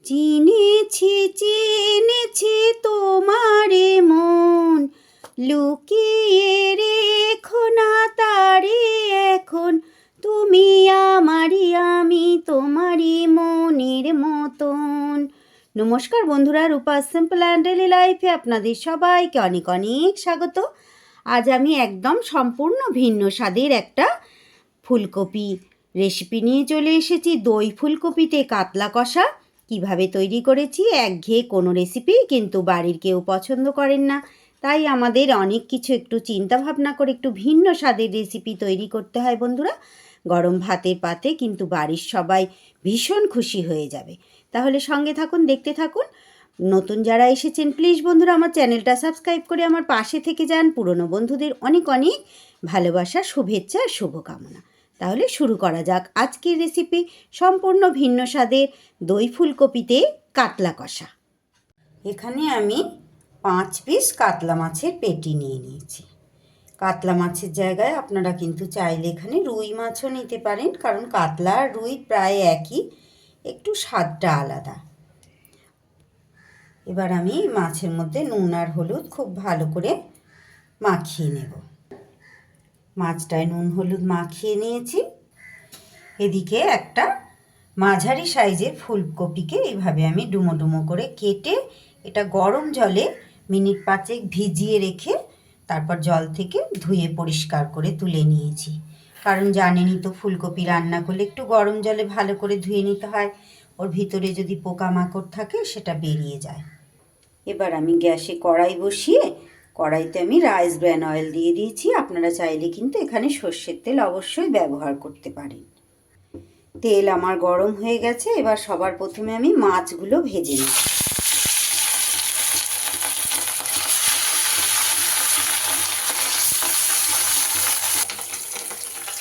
চিনেছি চিনেছি তোমারে মন, লুকিয়ে রেখো না তারে এখন, তুমি আমারই আমি তোমারই মনের মতন। নমস্কার বন্ধুরা, রূপাস সিম্পল অ্যান্ড ডেইলি লাইফে আপনাদের সবাইকে অনেক অনেক স্বাগত। আজ আমি একদম সম্পূর্ণ ভিন্ন স্বাদের একটা ফুলকপি রেসিপি নিয়ে চলে এসেছি। দই ফুলকপিতে কাতলা কষা কিভাবে তৈরি করেছি। একঘেয়ে কোনো রেসিপি কিন্তু বাড়ির কেউ পছন্দ করেন না, তাই আমাদের অনেক কিছু একটু চিন্তা ভাবনা করে একটু ভিন্ন স্বাদের রেসিপি তৈরি করতে হয় বন্ধুরা। গরম ভাতের পাতে কিন্তু বাড়ির সবাই ভীষণ খুশি হয়ে যাবে। তাহলে সঙ্গে থাকুন, দেখতে থাকুন। নতুন যারা এসেছেন প্লিজ বন্ধুরা আমার চ্যানেলটা সাবস্ক্রাইব করে আমার পাশে থেকে যান। পুরনো বন্ধুদের অনেক অনেক ভালোবাসা, শুভেচ্ছা আর শুভকামনা। তাহলে শুরু করা যাক আজকের রেসিপি, সম্পূর্ণ ভিন্ন স্বাদের দই ফুলকপিতে কাতলা কষা। এখানে আমি 5 পিস কাতলা মাছের পেটি নিয়ে নিয়েছি। কাতলা মাছের জায়গায় আপনারা কিন্তু চাইলে এখানে রুই মাছও নিতে পারেন, কারণ কাতলা আর রুই প্রায় একই, একটু স্বাদটা আলাদা। এবার আমি মাছের মধ্যে নুন আর হলুদ খুব ভালো করে মাখিয়ে নেব। মাছটায় নুন হলুদ মাখিয়ে নিয়েছি। এদিকে একটা মাঝারি সাইজের ফুলকপিকে এইভাবে আমি ডুমো ডুমো করে কেটে এটা গরম জলে মিনিট 5 ভিজিয়ে রেখে তারপর জল থেকে ধুয়ে পরিষ্কার করে তুলে নিয়েছি। কারণ জানেনই তো ফুলকপি রান্না করলে একটু গরম জলে ভালো করে ধুয়ে নিতে হয়, ওর ভিতরে যদি পোকামাকড় থাকে সেটা বেরিয়ে যায়। এবার আমি গ্যাসে কড়াই বসিয়ে কড়াইতে আমি রাইস ব্র্যান অয়েল দিয়ে দিয়েছি। আপনারা চাইলে কিন্তু এখানে সর্ষের তেল অবশ্যই ব্যবহার করতে পারেন। তেল আমার গরম হয়ে গেছে। এবার সবার প্রথমে আমি মাছগুলো ভেজে নেব।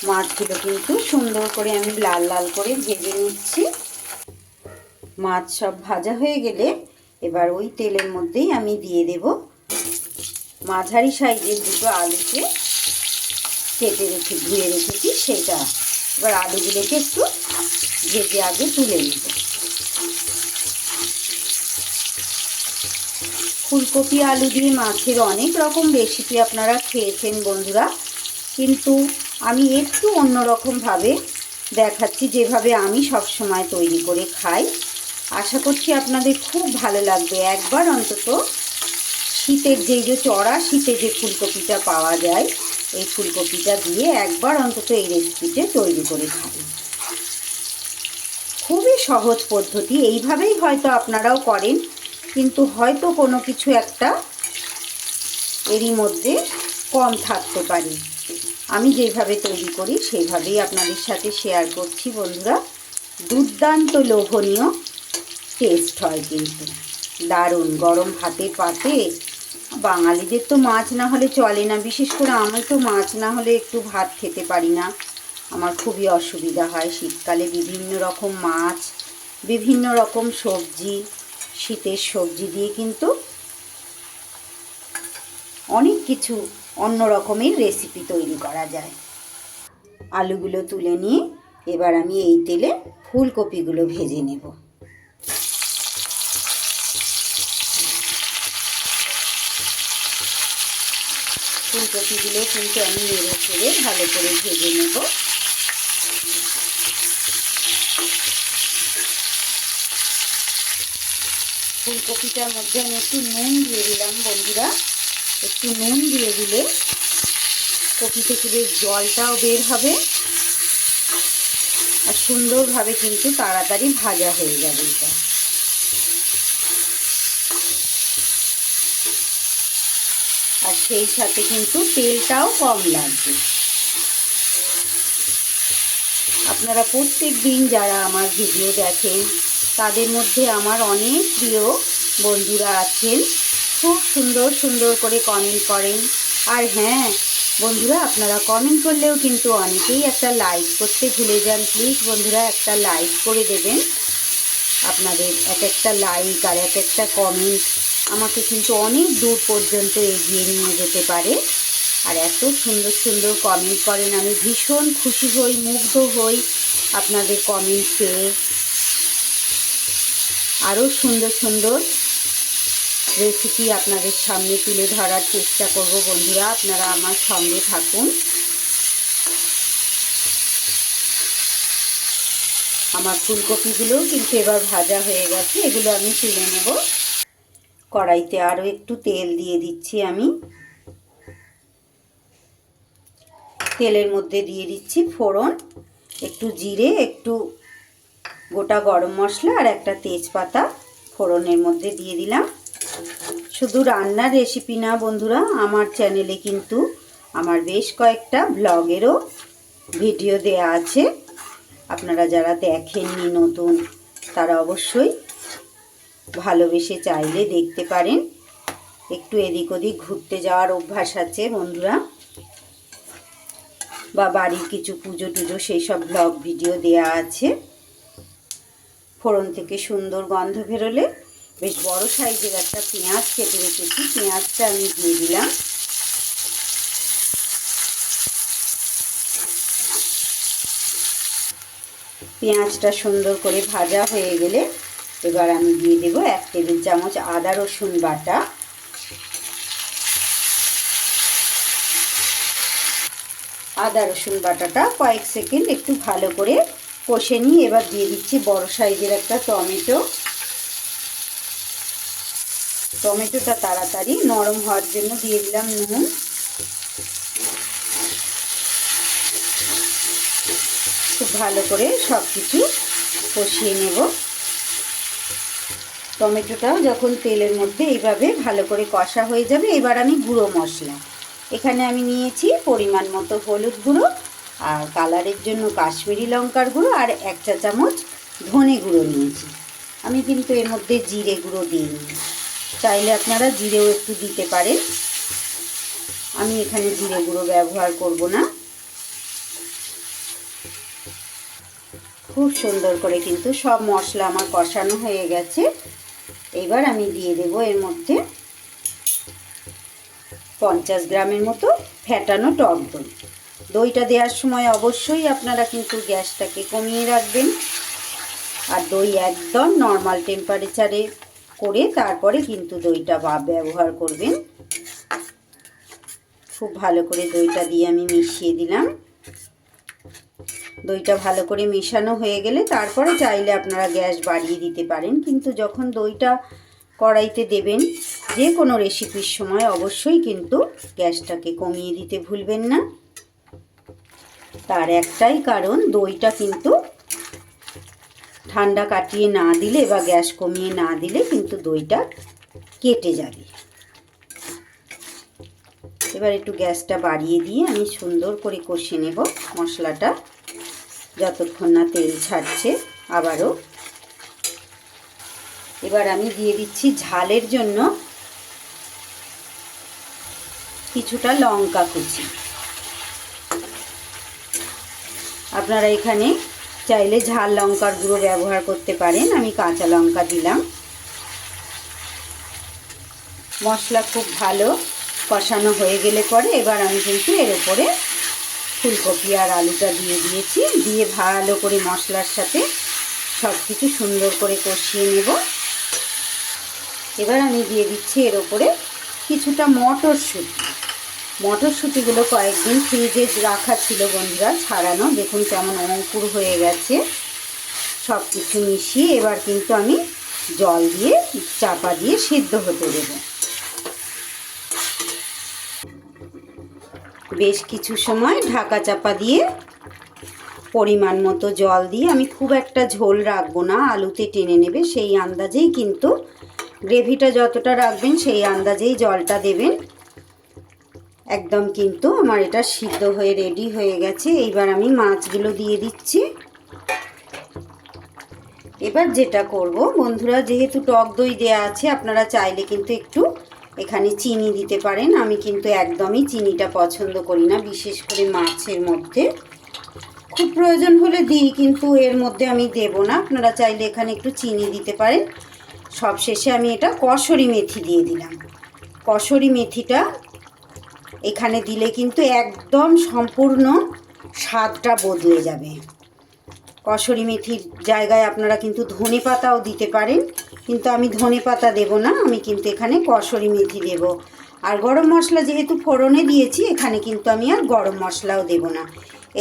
মাছগুলো কিন্তু সুন্দর করে আমি লাল লাল করে ভেজে নিচ্ছি। মাছ সব ভাজা হয়ে গেলে এবার ওই তেলের মধ্যেই আমি দিয়ে দেব মাঝারি সাইজের দুটো আলুকে কেটে ধুয়ে রেখেছি সেটা। এবার আলুগুলোকে একটু ভেজে আগে তুলে নেব। ফুলকপি আলু দিয়ে মাছের অনেক রকম রেসিপি আপনারা খেয়েছেন বন্ধুরা, কিন্তু আমি একটু অন্যরকমভাবে দেখাচ্ছি, যেভাবে আমি সবসময় তৈরি করে খাই। আশা করছি আপনাদের খুব ভালো লাগবে। একবার অন্তত শীতের যে চড়া শীতে যে ফুলকপিটা পাওয়া যায়, এই ফুলকপিটা দিয়ে একবার অন্তত এই রেসিপিটা তৈরি করে খাবেন। খুবই সহজ পদ্ধতি, এইভাবেই হয়তো আপনারাও করেন, কিন্তু হয়তো কোনো কিছু একটা এরই মধ্যে কম থাকতে পারে। আমি যেভাবে তৈরি করি সেইভাবেই আপনাদের সাথে শেয়ার করছি বন্ধুরা। দুর্দান্ত লোভনীয় টেস্ট হয় কিন্তু, দারুণ। গরম ভাতের পাতে বাঙালিদের তো মাছ না হলে চলে না, বিশেষ করে আমি তো মাছ না হলে একটু ভাত খেতে পারি না, আমার খুবই অসুবিধা হয়। শীতকালে বিভিন্ন রকম মাছ, বিভিন্ন রকম সবজি, শীতের সবজি দিয়ে কিন্তু অনেক কিছু অন্য রকমের রেসিপি তৈরি করা যায়। আলুগুলো তুলে নিয়ে এবার আমি এই তেলে ফুলকপিগুলো ভেজে নেব। ফুলকপিগুলো কিন্তু আমি নেড়ে চেড়ে ভালো করে ভেজে নেব। ফুলকপিটার মধ্যে আমি একটু নুন দিয়ে দিলাম বন্ধুরা। একটু নুন দিয়ে দিলে কপি থেকে বেশ জলটাও বের হবে আর সুন্দরভাবে কিন্তু তাড়াতাড়ি ভাজা হয়ে যাবে এটা। আর সেই সাথে কিন্তু তেলটাও কম লাগবে। আপনারা প্রত্যেক দিন যারা আমার ভিডিও দেখেন তাদের মধ্যে আমার অনেক প্রিয় বন্ধুরা আছেন, খুব সুন্দর সুন্দর করে কমেন্ট করেন। আর হ্যাঁ বন্ধুরা, আপনারা কমেন্ট করলেও কিন্তু অনেকেই একটা লাইক করতে ভুলে যান। প্লিজ বন্ধুরা একটা লাইক করে দেবেন। আপনাদের এক একটা লাইক আর এক একটা কমেন্ট আমাকে কিন্তু অনেক দূর পর্যন্ত এগিয়ে নিয়ে যেতে পারে। আর এত সুন্দর সুন্দর কমেন্ট করেন, আমি ভীষণ খুশি হই, মুগ্ধ হই আপনাদের কমেন্ট পেয়ে। আরও সুন্দর সুন্দর রেসিপি আপনাদের সামনে তুলে ধরার চেষ্টা করব বন্ধুরা, আপনারা আমার সঙ্গে থাকুন। আমার ফুলকপিগুলো কিন্তু এবার ভাজা হয়ে গেছে, এগুলো আমি তুলে নেব। কড়াইতে আরও একটু তেল দিয়ে দিচ্ছি আমি। তেলের মধ্যে দিয়ে দিচ্ছি ফোড়ন, একটু জিরে, একটু গোটা গরম মশলা আর একটা তেজপাতা ফোড়নের মধ্যে দিয়ে দিলাম। শুধু রান্নার রেসিপি না বন্ধুরা, আমার চ্যানেলে কিন্তু আমার বেশ কয়েকটা ব্লগেরও ভিডিও দেয়া আছে। আপনারা যারা দেখেননি নতুন, তারা অবশ্যই ভালোবেসে চাইলে দেখতে পারেন। একটু এদিক ওদিক ঘুরতে যাওয়ার অভ্যাস আছে বন্ধুরা, বা বাড়ির কিছু পুজো টুজো সেই সব ব্লগ ভিডিও দেয়া আছে। ফোড়ন থেকে সুন্দর গন্ধ বেরোলে বেশ বড় সাইজের একটা পেঁয়াজ কেটে রেখেছি, পেঁয়াজটা আমি দিয়ে দিলাম। পেঁয়াজটা সুন্দর করে ভাজা হয়ে গেলে এবার আমি দিয়ে দেব 1 টেবিল চামচ আদা রসুন বাটা। আদা রসুন বাটাটা কয়েক সেকেন্ড একটু ভালো করে কষে নিয়ে এবার দিয়ে দিচ্ছি বড় সাইজের একটা টমেটো। টমেটোটা তাড়াতাড়ি নরম হওয়ার জন্য দিয়ে দিলাম নুন। খুব ভালো করে সব কিছু কষিয়ে নেব। টমেটোটাও যখন তেলের মধ্যে এইভাবে ভালো করে কষা হয়ে যাবে, এবার আমি গুঁড়ো মশলা এখানে আমি নিয়েছি পরিমাণ মতো হলুদ গুঁড়ো, আর কালারের জন্য কাশ্মীরি লঙ্কার গুঁড়ো, আর 1 চা চামচ ধনে গুঁড়ো নিয়েছি। আমি কিন্তু এর মধ্যে জিরে গুঁড়ো দিইনি, চাইলে আপনারা জিরেও একটু দিতে পারেন। আমি এখানে জিরে গুঁড়ো ব্যবহার করব না। খুব সুন্দর করে কিন্তু সব মশলা আমার কষানো হয়ে গেছে। এবার আমি দিয়ে দেব এর মধ্যে 50 গ্রামের মতো ফ্যাটানো টক দই। দইটা দেওয়ার সময় অবশ্যই আপনারা কিন্তু গ্যাসটাকে কমিয়ে রাখবেন, আর দই একদম নর্মাল টেম্পারেচারে করে তারপরে কিন্তু দইটা ব্যবহার করবেন। খুব ভালো করে দইটা দিয়ে আমি মিশিয়ে দিলাম। দইটা ভালো করে মেশানো হয়ে গেলে তারপরে চাইলে আপনারা গ্যাস বাড়িয়ে দিতে পারেন, কিন্তু যখন দইটা কড়াইতে দেবেন যে কোনো রেসিপির সময় অবশ্যই কিন্তু গ্যাসটাকে কমিয়ে দিতে ভুলবেন না। তার একটাই কারণ, দইটা কিন্তু ঠান্ডা কাটিয়ে না দিলে বা গ্যাস কমিয়ে না দিলে কিন্তু দইটা কেটে যাবে। এবার একটু গ্যাসটা বাড়িয়ে দিয়ে আমি সুন্দর করে কষিয়ে নেব মশলাটা যতক্ষণ না তেল ছাড়ছে। আবারও এবার আমি দিয়ে দিচ্ছি ঝালের জন্য কিছুটা লঙ্কা কুচি। আপনারা এখানে চাইলে ঝাল লঙ্কার গুঁড়ো ব্যবহার করতে পারেন, আমি কাঁচা লঙ্কা দিলাম। মশলা খুব ভালো কষানো হয়ে গেলে পরে এবার আমি কিন্তু এর উপরে ফুলকপি আর আলুটা দিয়ে দিয়েছি। দিয়ে ভালো করে মশলার সাথে সব কিছু সুন্দর করে কষিয়ে নেব। এবার আমি দিয়ে দিচ্ছি এর উপরে কিছুটা মটরশুঁটি। মটরশুঁটিগুলো কয়েকদিন ফ্রিজে রাখা ছিল বন্ধুরা, ছাড়ানো, দেখুন কেমন অঙ্কুর হয়ে গেছে। সব কিছু মিশিয়ে এবার কিন্তু আমি জল দিয়ে চাপা দিয়ে সিদ্ধ হতে দেব। বেশ কিছু সময় ঢাকা চাপা দিয়ে পরিমাণ মতো জল দিয়ে, আমি খুব একটা ঝোল রাখবো না, আলুতে টেনে নেবে সেই আন্দাজেই কিন্তু গ্রেভিটা যতটা রাখবেন সেই আন্দাজেই জলটা দেবেন। একদম কিন্তু আমার এটা সিদ্ধ হয়ে রেডি হয়ে গেছে। এইবার আমি মাছগুলো দিয়ে দিচ্ছি। এবার যেটা করব বন্ধুরা, যেহেতু টক দই দেয়া আছে, আপনারা চাইলে কিন্তু একটু এখানে চিনি দিতে পারেন। আমি কিন্তু একদমই চিনিটা পছন্দ করি না, বিশেষ করে মাছের মধ্যে। খুব প্রয়োজন হলে দিই, কিন্তু এর মধ্যে আমি দেব না। আপনারা চাইলে এখানে একটু চিনি দিতে পারেন। সবশেষে আমি এটা কসুরি মেথি দিয়ে দিলাম। কসুরি মেথিটা এখানে দিলে কিন্তু একদম সম্পূর্ণ স্বাদটা বদলে যাবে। কসুরি মেথির জায়গায় আপনারা কিন্তু ধনে পাতাও দিতে পারেন, কিন্তু আমি ধনে পাতা দেবো না, আমি কিন্তু এখানে কসুরি মেথি দেব। আর গরম মশলা যেহেতু ফোড়নে দিয়েছি, এখানে কিন্তু আমি আর গরম মশলাও দেব না।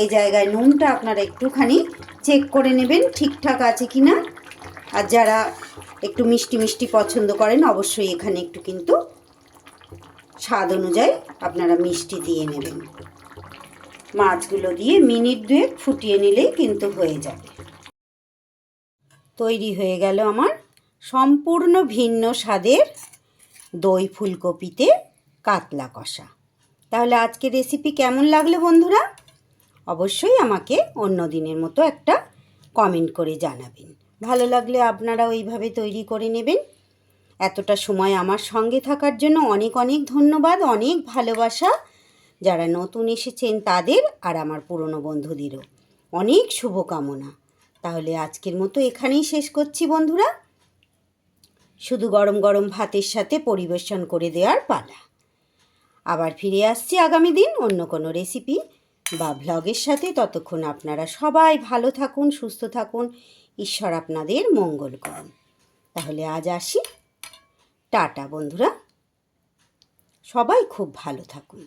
এই জায়গায় নুনটা আপনারা একটুখানি চেক করে নেবেন ঠিকঠাক আছে কি না। আর যারা একটু মিষ্টি মিষ্টি পছন্দ করেন, অবশ্যই এখানে একটু কিন্তু স্বাদ অনুযায়ী আপনারা মিষ্টি দিয়ে নেবেন। মাছগুলো দিয়ে মিনিট 2 ফুটিয়ে নিলেই কিন্তু হয়ে যাবে। তৈরি হয়ে গেল আমার সম্পূর্ণ ভিন্ন স্বাদের দই ফুলকপিতে কাতলা কষা। তাহলে আজকের রেসিপি কেমন লাগলো বন্ধুরা? অবশ্যই আমাকে অন্য দিনের মতো একটা কমেন্ট করে জানাবেন। ভালো লাগলে আপনারা ওইভাবে তৈরি করে নেবেন। এতটা সময় আমার সঙ্গে থাকার জন্য অনেক অনেক ধন্যবাদ, অনেক ভালোবাসা। যারা নতুন এসেছেন তাদের আর আমার পুরনো বন্ধুদেরও অনেক শুভকামনা। তাহলে আজকের মতো এখানেই শেষ করছি বন্ধুরা। শুধু গরম গরম ভাতের সাথে পরিবেশন করে দেওয়ার পালা। আবার ফিরে আসছি আগামী দিন অন্য কোনো রেসিপি বা ভ্লগের সাথে। ততক্ষণ আপনারা সবাই ভালো থাকুন, সুস্থ থাকুন, ঈশ্বর আপনাদের মঙ্গল করুন। তাহলে আজ আসি, টাটা বন্ধুরা, সবাই খুব ভালো থাকুন।